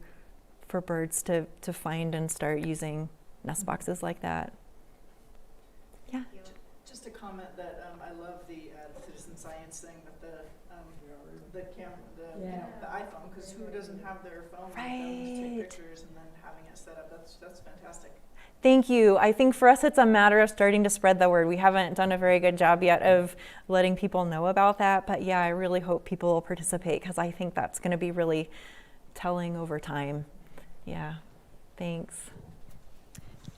birds to find and start using nest boxes like that. Yeah. Just a comment that I love the citizen science thing with the camera, the iPhone, because who doesn't have their phone with them to take pictures and then having it set up? That's fantastic. Thank you. I think for us it's a matter of starting to spread the word. We haven't done a very good job yet of letting people know about that, but yeah, I really hope people will participate because I think that's going to be really telling over time. Yeah, thanks.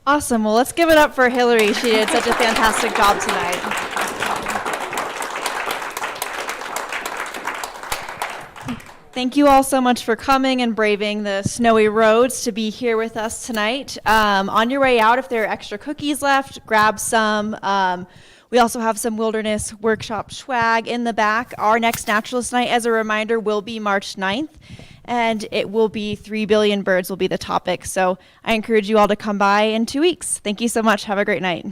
Awesome. Well, let's give it up for Hilary. She did such a fantastic job tonight. Thank you all so much for coming and braving the snowy roads to be here with us tonight. On your way out, if there are extra cookies left, grab some. We also have some wilderness workshop swag in the back. Our next Naturalist Night, as a reminder, will be March 9th, and it will be 3 billion birds will be the topic. So I encourage you all to come by in 2 weeks. Thank you so much. Have a great night.